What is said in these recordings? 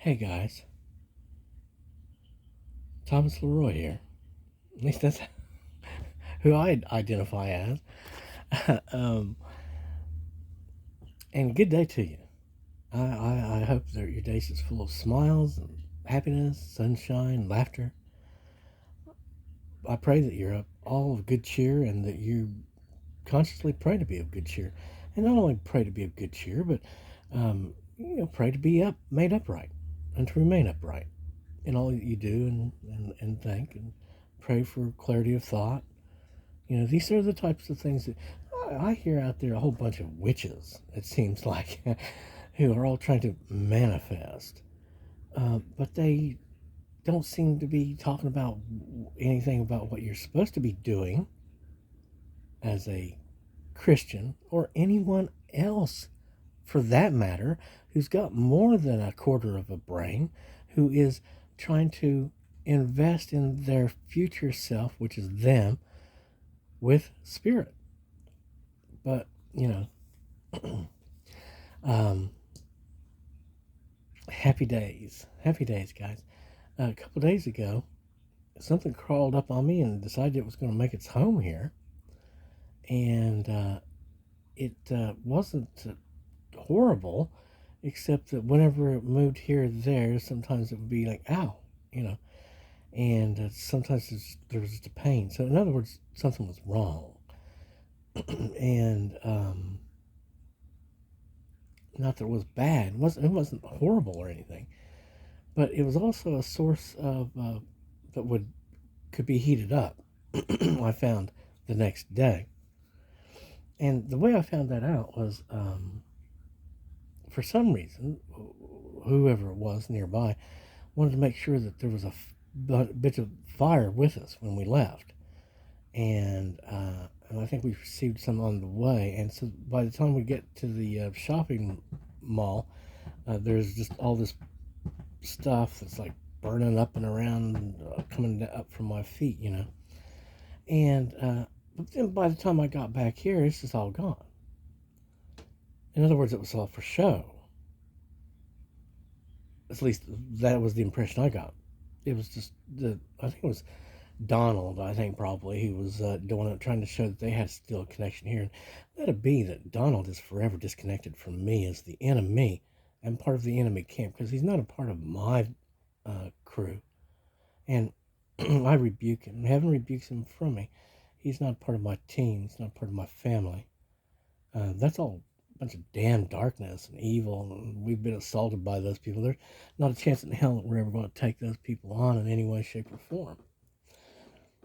Hey guys, Thomas Leroy here. At least that's who I identify as. um, and good day to you. I hope that your day is full of smiles and happiness, sunshine, laughter. I pray that you're all of good cheer and that you consciously pray to be of good cheer. And not only pray to be of good cheer, but pray to be made upright and to remain upright in all that you do and think and pray for clarity of thought. These are the types of things that I hear out there a whole bunch of witches, it seems like, who are all trying to manifest. But they don't seem to be talking about anything about what you're supposed to be doing as a Christian or anyone else for that matter who's got more than a quarter of a brain, who is trying to invest in their future self, which is them, with spirit. But, um, happy days, guys. A couple days ago, something crawled up on me and decided it was going to make its home here. And it wasn't horrible, except that whenever it moved here or there, sometimes it would be like, ow, you know, and sometimes there was just a pain. So, in other words, something was wrong. And not that it was bad, it wasn't horrible or anything, but it was also a source of that would could be heated up. I found the next day, and the way I found that out was for some reason, whoever it was nearby wanted to make sure that there was a bit of fire with us when we left, and I think we received some on the way. And so by the time we get to the shopping mall, there's just all this stuff that's like burning up and around, coming up from my feet. And but then by the time I got back here, it's just all gone. In other words, it was all for show. At least that was the impression I got. It was just I think it was Donald. I think probably he was doing it, trying to show that they had still a connection here. And let it be that Donald is forever disconnected from me as the enemy and part of the enemy camp, because he's not a part of my crew. And I rebuke him. Heaven rebukes him from me. He's not part of my team. He's not part of my family. That's all a bunch of damn darkness and evil, and we've been assaulted by those people. There's not a chance in hell that we're ever going to take those people on in any way, shape, or form.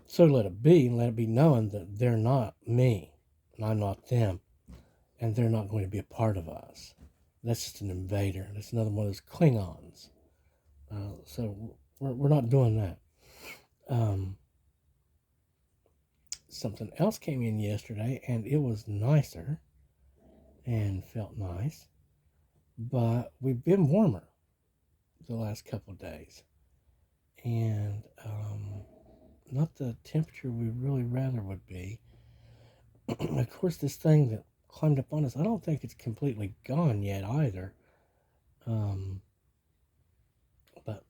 So let it be, and let it be known that they're not me, and I'm not them, and they're not going to be a part of us. That's just an invader. That's another one of those Klingons. So we're not doing that. Something else came in yesterday, and it was nicer and felt nice, but we've been warmer the last couple of days, and not the temperature we really rather would be. Of course, this thing that climbed up on us, I don't think it's completely gone yet either. Um, but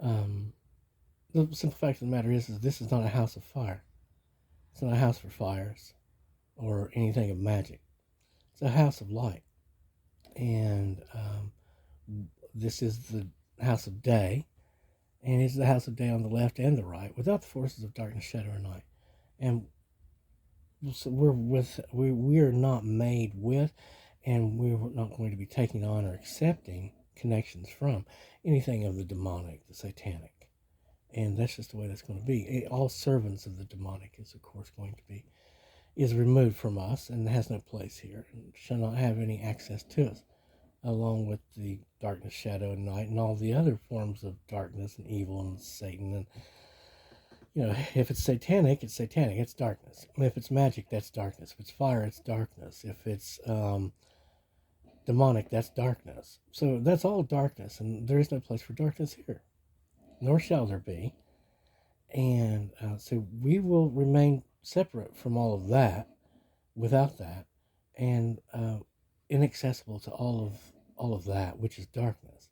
the simple fact of the matter is this is not a house of fire. It's not a house for fires or anything of magic. It's a house of light. And this is the house of day. And it's the house of day on the left and the right, without the forces of darkness, shadow, or night. And so we are not made with, and we're not going to be taking on or accepting connections from anything of the demonic, the satanic. And that's just the way that's going to be. All servants of the demonic is, of course, going to be, is removed from us and has no place here and shall not have any access to us, along with the darkness, shadow, and night, and all the other forms of darkness and evil and Satan. And, if it's satanic, it's satanic. It's darkness. If it's magic, that's darkness. If it's fire, it's darkness. If it's demonic, that's darkness. So that's all darkness, and there is no place for darkness here, nor shall there be. And so we will remain separate from all of that, without that, and inaccessible to all of that which is darkness.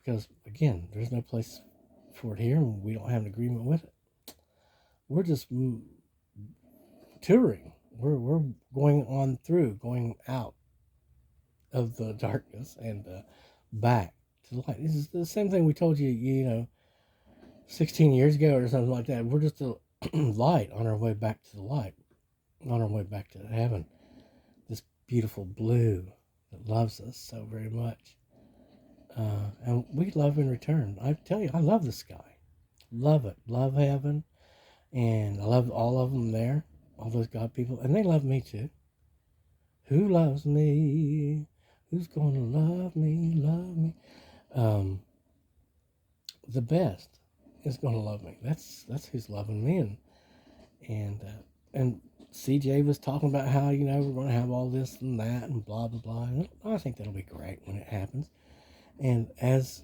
because again, there's no place for it here, and we don't have an agreement with it. We're just touring. We're going on through, going out of the darkness and back to the light. This is the same thing we told you, 16 years ago or something like that. We're just a light on our way back to the light, on our way back to heaven. This beautiful blue that loves us so very much. And we love in return. I tell you, I love the sky. Love it. Love heaven. And I love all of them there, all those God people. And they love me too. Who loves me? Who's going to love me? Love me. The best is going to love me. That's who's loving me. And CJ was talking about how, we're going to have all this and that and blah, blah, blah. And I think that'll be great when it happens. And as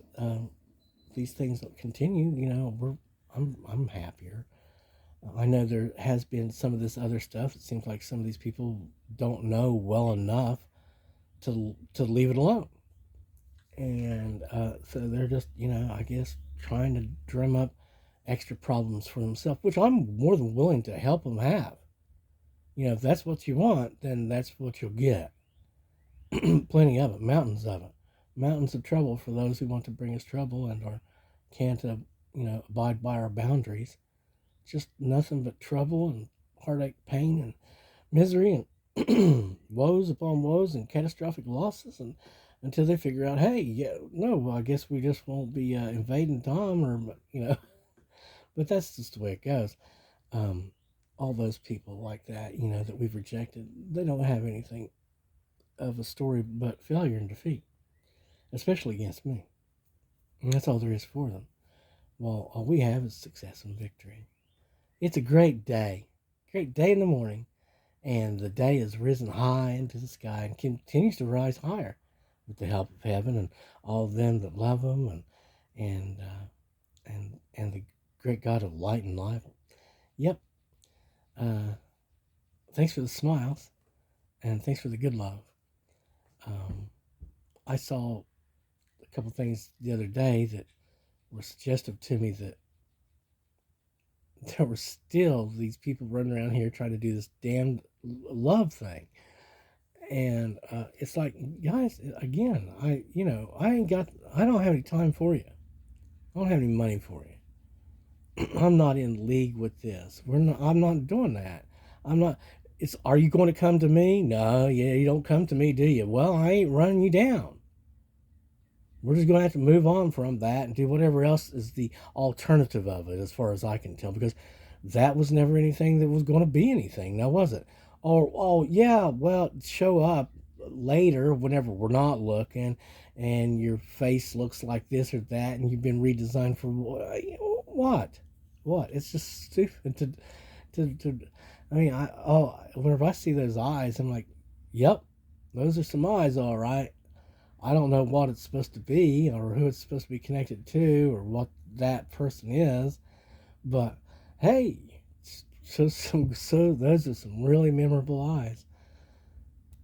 these things continue, I'm happier. I know there has been some of this other stuff. It seems like some of these people don't know well enough to leave it alone. And so they're just, I guess trying to drum up extra problems for themselves, which I'm more than willing to help them have. If that's what you want, then that's what you'll get. Plenty of it, mountains of it. Mountains of trouble for those who want to bring us trouble and or can't, abide by our boundaries. Just nothing but trouble and heartache, pain and misery and woes upon woes and catastrophic losses, and until they figure out, hey, yeah, no, I guess we just won't be invading Tom, or but that's just the way it goes. All those people like that, that we've rejected, they don't have anything of a story but failure and defeat, especially against me. And that's all there is for them. Well, all we have is success and victory. It's a great day in the morning, and the day has risen high into the sky and continues to rise higher with the help of heaven and all of them that love them, and the great God of light and life. Yep. Thanks for the smiles, and thanks for the good love. I saw a couple things the other day that were suggestive to me that there were still these people running around here trying to do this damned love thing. And it's like, guys, again, I don't have any time for you. I don't have any money for you. I'm not in league with this. I'm not doing that. Are you going to come to me? No, yeah, you don't come to me, do you? Well, I ain't running you down. We're just going to have to move on from that and do whatever else is the alternative of it, as far as I can tell, because that was never anything that was going to be anything, now was it? Oh, yeah, well, show up later whenever we're not looking, and your face looks like this or that, and you've been redesigned for what? What? It's just stupid to. I mean, whenever I see those eyes, I'm like, yep, those are some eyes, all right. I don't know what it's supposed to be or who it's supposed to be connected to or what that person is, but hey, so those are some really memorable eyes.